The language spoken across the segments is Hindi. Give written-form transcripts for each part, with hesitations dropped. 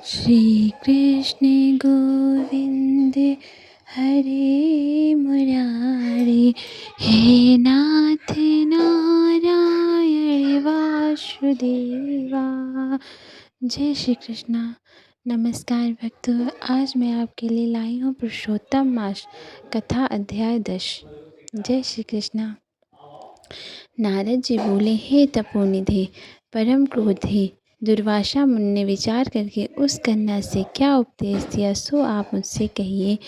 श्री कृष्ण गोविंद हरे मुरारी, हे नाथ नारायण वासुदेवा। जय श्री कृष्णा। नमस्कार भक्तों, आज मैं आपके लिए लाई हूँ पुरुषोत्तम मास कथा अध्याय 10। जय श्री कृष्णा। नारद जी बोले, हे तपोनिधि परम क्रोधी दुर्वासा मुनि ने विचार करके उस कन्या से क्या उपदेश दिया सो आप मुझसे कहिए।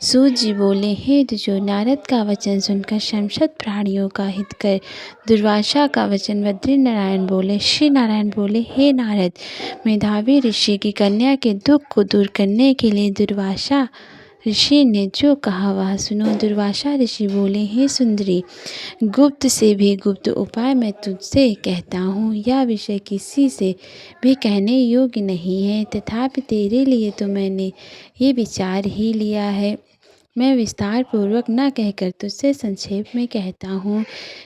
सूत जी बोले, हे दुजो, नारद का वचन सुनकर समस्त प्राणियों का हित कर दुर्वासा का वचन बद्री नारायण बोले। श्री नारायण बोले, हे नारद, मेधावी ऋषि की कन्या के दुख को दूर करने के लिए दुर्वासा ऋषि ने जो कहा वह सुनो। दुर्वासा ऋषि बोले, हे सुंदरी, गुप्त से भी गुप्त उपाय मैं तुझसे कहता हूँ। यह विषय किसी से भी कहने योग्य नहीं है, तथापि तेरे लिए तो मैंने ये विचार ही लिया है। मैं विस्तार पूर्वक न कहकर तुझसे संक्षेप में कहता हूँ।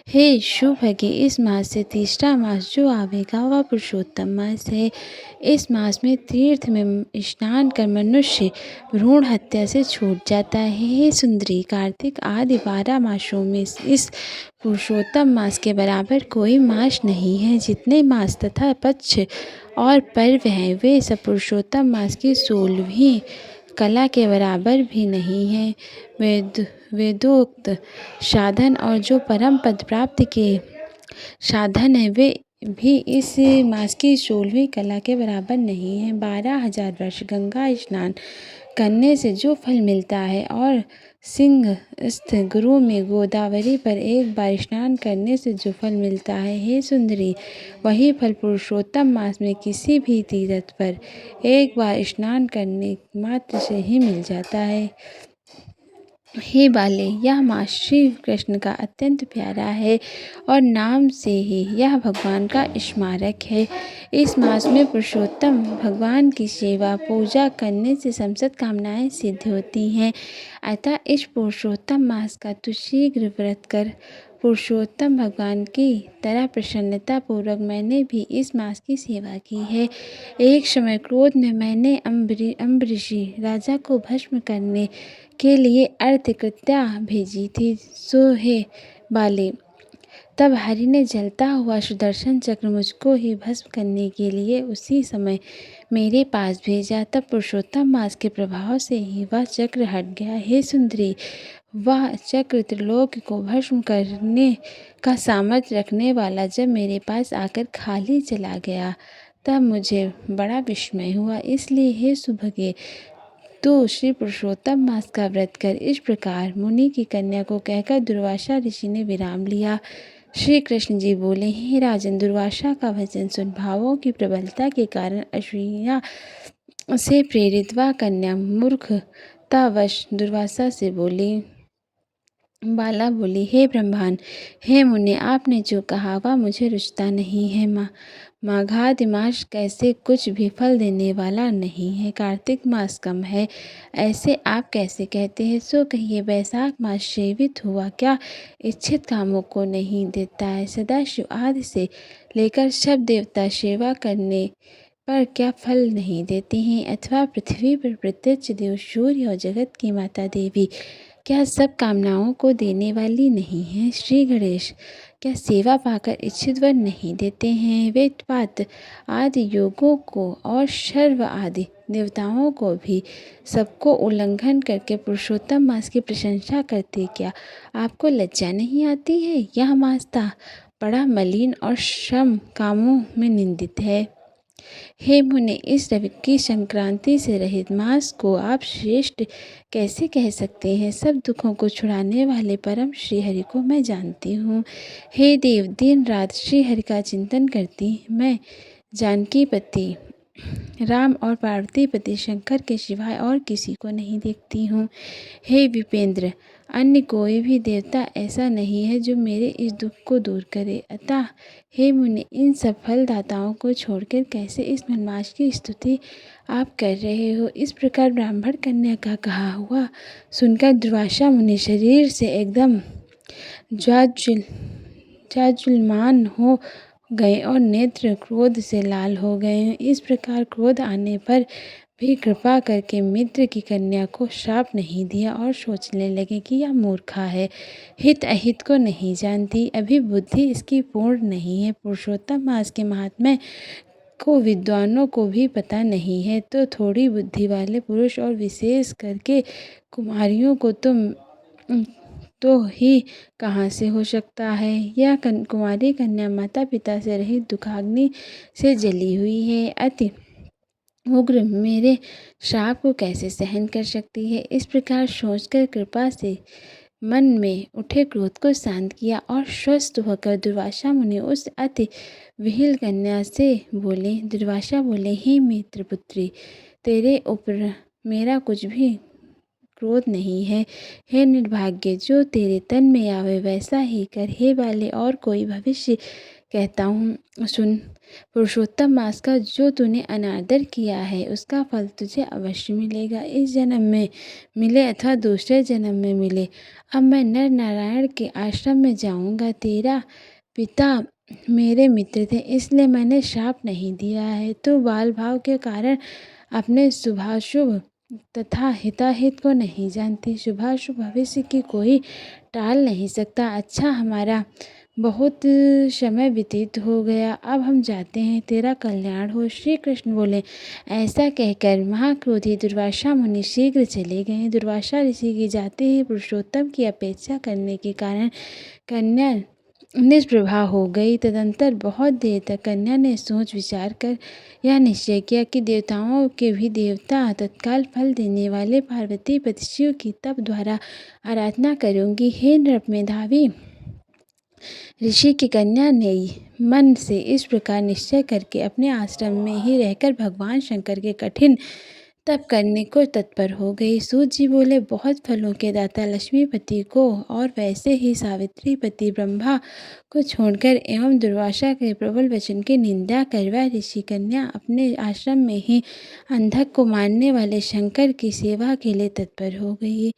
हे शुभगे, इस मास से तीसरा मास जो आवेगा वह पुरुषोत्तम मास है। इस मास में तीर्थ में स्नान कर मनुष्य भ्रूण हत्या से छूट जाता है। हे सुंदरी, कार्तिक आदि 12 मासों में इस पुरुषोत्तम मास के बराबर कोई मास नहीं है। जितने मास तथा पक्ष और पर्व हैं वे सब पुरुषोत्तम मास की 16वीं कला के बराबर भी नहीं है। वेदोक्त साधन और जो परम पद प्राप्ति के साधन है वे भी इस मास की 16वीं कला के बराबर नहीं है। 12,000 वर्ष गंगा स्नान करने से जो फल मिलता है और सिंहस्थ गुरु में गोदावरी पर एक बार स्नान करने से जो फल मिलता है, हे सुंदरी, वही फल पुरुषोत्तम मास में किसी भी तीर्थ पर एक बार स्नान करने मात्र से ही मिल जाता है। हे बाले, यह मास श्री कृष्ण का अत्यंत प्यारा है और नाम से ही यह भगवान का स्मारक है। इस मास में पुरुषोत्तम भगवान की सेवा पूजा करने से समस्त कामनाएं सिद्ध होती हैं। अतः इस पुरुषोत्तम मास का तू शीघ्र व्रत कर। पुरुषोत्तम भगवान की तरह प्रसन्नता पूर्वक मैंने भी इस मास की सेवा की है। एक समय क्रोध में मैंने अम्बरीषि राजा को भस्म करने के लिए अर्धकृत्या भेजी थी। सो हे बाले, तब हरि ने जलता हुआ सुदर्शन चक्र मुझको ही भस्म करने के लिए उसी समय मेरे पास भेजा। तब पुरुषोत्तम मास के प्रभाव से ही वह चक्र हट गया। हे सुंदरी, वह चक्र त्रिलोक को भस्म करने का सामर्थ्य रखने वाला जब मेरे पास आकर खाली चला गया तब मुझे बड़ा विस्मय हुआ। इसलिए हे सुभगे, तो श्री पुरुषोत्तम मास का व्रत कर। इस प्रकार मुनि की कन्या को कहकर दुर्वासा ऋषि ने विराम लिया। श्री कृष्ण जी बोले, हे राजन, दुर्वासा का वचन सुन। भावों की प्रबलता के कारण असूया से प्रेरित वह कन्या मूर्खतावश दुर्वासा से बोली। बाला बोली, हे ब्रह्मन, हे मुनि, आपने जो कहा वह मुझे रुचता नहीं है। माघादि मास कैसे कुछ भी फल देने वाला नहीं है। कार्तिक मास कम है, ऐसे आप कैसे कहते हैं। सो कहिए, वैशाख मास सेवित हुआ क्या इच्छित कामों को नहीं देता है। सदाशिव आदि से लेकर सब देवता सेवा करने पर क्या फल नहीं देते हैं। अथवा पृथ्वी पर प्रत्यक्ष देव सूर्य और जगत की माता देवी क्या सब कामनाओं को देने वाली नहीं है। श्री गणेश क्या सेवा पाकर इच्छित वर नहीं देते हैं। वेदपात आदि योगों को और सर्व आदि देवताओं को भी सबको उल्लंघन करके पुरुषोत्तम मास की प्रशंसा करते क्या आपको लज्जा नहीं आती है। यह मास बड़ा मलिन और श्रम कामों में निंदित है। हे मुने, इस रवि की संक्रांति से रहित मास को आप श्रेष्ठ कैसे कह सकते हैं। सब दुखों को छुड़ाने वाले परम श्री हरि को मैं जानती हूँ। हे देव, दिन रात श्री हरि का चिंतन करती मैं जानकी पति राम और पार्वती पति शंकर के सिवाय और किसी को नहीं देखती हूँ। हे विपेंद्र, अन्य कोई भी देवता ऐसा नहीं है जो मेरे इस दुख को दूर करे। अतः हे मुनि, इन सब फलदाताओं को छोड़कर कैसे इस मनमास की स्तुति आप कर रहे हो। इस प्रकार ब्राह्मण कन्या का कहा हुआ सुनकर दुर्वासा मुनि शरीर से एकदम ज्वाज्वल्यमान गए और नेत्र क्रोध से लाल हो गए। इस प्रकार क्रोध आने पर भी कृपा करके मित्र की कन्या को श्राप नहीं दिया और सोचने लगे कि यह मूर्खा है, हित अहित को नहीं जानती, अभी बुद्धि इसकी पूर्ण नहीं है। पुरुषोत्तम मास के महात्म्य को विद्वानों को भी पता नहीं है, तो थोड़ी बुद्धि वाले पुरुष और विशेष करके कुमारियों को तो ही कहाँ से हो सकता है। यह कुमारी कन्या माता पिता से रहित दुखाग्नि से जली हुई है, अति उग्र मेरे श्राप को कैसे सहन कर सकती है। इस प्रकार सोचकर कृपा से मन में उठे क्रोध को शांत किया और स्वस्थ होकर दुर्वासा मुनि उस अति विहिल कन्या से बोले। दुर्वासा बोले, हे मित्र पुत्री, तेरे ऊपर मेरा कुछ भी क्रोध नहीं है। हे निर्भाग्य, जो तेरे तन में आवे वैसा ही कर। हे बाले, और कोई भविष्य कहता हूँ सुन। पुरुषोत्तम मास का जो तूने अनादर किया है उसका फल तुझे अवश्य मिलेगा, इस जन्म में मिले अथवा दूसरे जन्म में मिले। अब मैं नर नारायण के आश्रम में जाऊंगा। तेरा पिता मेरे मित्र थे, इसलिए मैंने श्राप नहीं दिया है। तो बाल भाव के कारण अपने शुभाशुभ तथा हिताहित को नहीं जानती। शुभाशुभ भविष्य की कोई टाल नहीं सकता। अच्छा, हमारा बहुत समय व्यतीत हो गया, अब हम जाते हैं, तेरा कल्याण हो। श्री कृष्ण बोले। ऐसा कहकर महाक्रोधी दुर्वासा मुनि शीघ्र चले गए। दुर्वासा ऋषि की जाते ही पुरुषोत्तम की अपेक्षा करने के कारण कन्या निष्प्रभा हो गई। तदंतर बहुत देर तक कन्या ने सोच विचार कर यह निश्चय किया कि देवताओं के भी देवता तत्काल फल देने वाले पार्वती पति शिव की तप द्वारा आराधना करूंगी। हे नृप मेधावी ऋषि की कन्या ने मन से इस प्रकार निश्चय करके अपने आश्रम में ही रहकर भगवान शंकर के कठिन तप करने को तत्पर हो गई। सूत जी बोले, बहुत फलों के दाता लक्ष्मीपति को और वैसे ही सावित्री पति ब्रह्मा को छोड़कर एवं दुर्वासा के प्रबल वचन की निंदा कर वह ऋषि कन्या अपने आश्रम में ही अंधक को मारने वाले शंकर की सेवा के लिए तत्पर हो गई।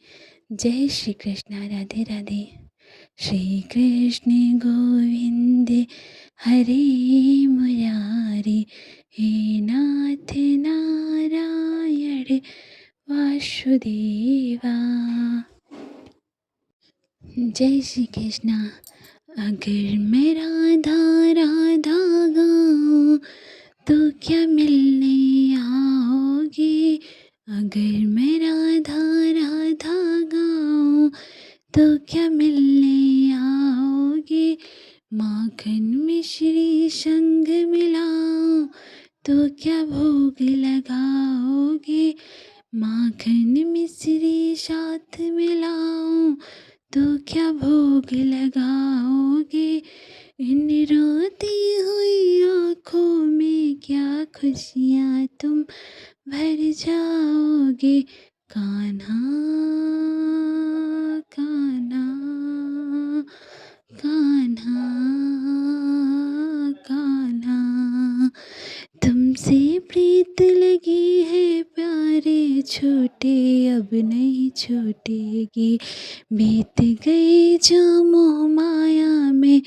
जय श्री कृष्ण। राधे राधे। श्री कृष्ण गोविंद हरे मुरारी, हे नाथ नारायण वासुदेवा। जय श्री कृष्णा। अगर मैं राधा राधा गाऊं तो क्या मिलने आओगे। अगर मैं राधा राधा गाऊं तो क्या मिलने आओगे। माखन मिश्री संग मिलाऊं तो क्या भोग लगाओगे। माखन मिश्री साथ मिलाऊं तो क्या भोग लगाओगे। इन रोती हुई आँखों में क्या खुशियाँ तुम भर जाओगे। कान्हा कान्हा कान्हा कान्हा, तुमसे प्रीत लगी है प्यारे छोटे, अब नहीं छूटेगी। बीत गई जो मोह माया में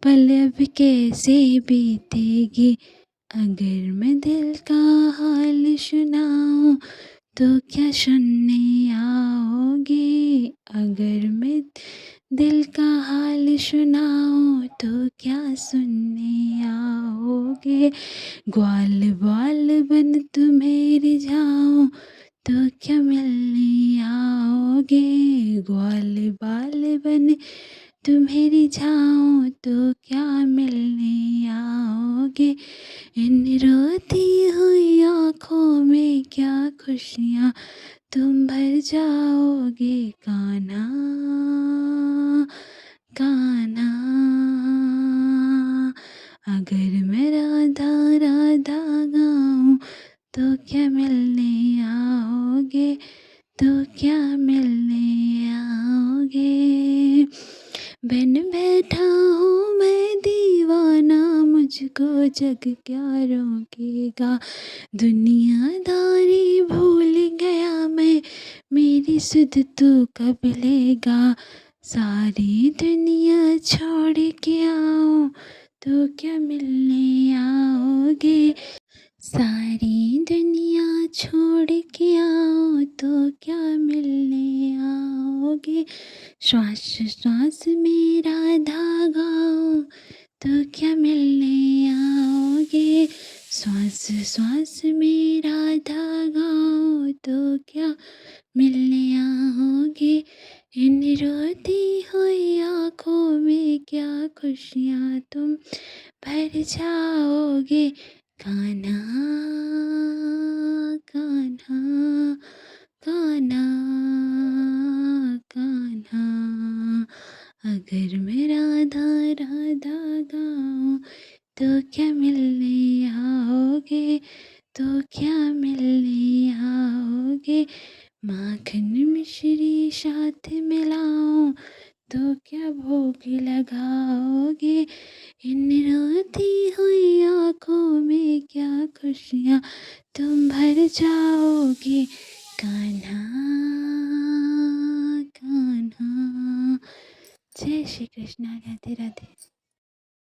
पल अब कैसे बीतेगी। अगर मैं दिल का हाल सुनाऊं तो क्या सुनने आओगे। अगर मैं दिल का हाल सुनाऊं तो क्या सुनने आओगे। ग्वाल बाल बन तुम्हें रिझाऊं तो क्या मिलने आओगे। ग्वाल बाल बन तुम्हें रिझाऊं तो क्या मिलने आओगे। इन रोती हुई आँखों में क्या खुशियाँ तुम भर जाओगे। कान्हा कान्हा, अगर मैं राधा राधा गाऊं तो क्या मिलने आओगे। तो क्या मिलने आओगे। बन बैठा हूँ मैं दीवाना, मुझको जग क्या रोकेगा। दुनियादारी भूल गया मैं, मेरी सुध तू कब लेगा। सारी दुनिया छोड़ के आऊं तो क्या मिलने आओगे। सारी दुनिया छोड़ के आओ तो क्या मिलने आओगे। श्वास श्वास मेरा धागा हो तो क्या मिलने आओगे। श्वास श्वास मेरा धागा हो तो क्या मिलने आओगे। इन रोती हुई आँखों में क्या खुशियाँ तुम भर जाओगे। कान्हा कान्हा कान्हा कान्हा, अगर मैं राधा राधा गाऊं तो क्या मिलने आओगे। तो क्या मिलने आओगे। माखन मिश्री साथ मिलाऊं तो क्या भोग लगाओगे। इन रोती हुई आँखों में क्या खुशियाँ तुम भर जाओगे। कान्हा कान्हा। जय श्री कृष्णा। राधे राधे।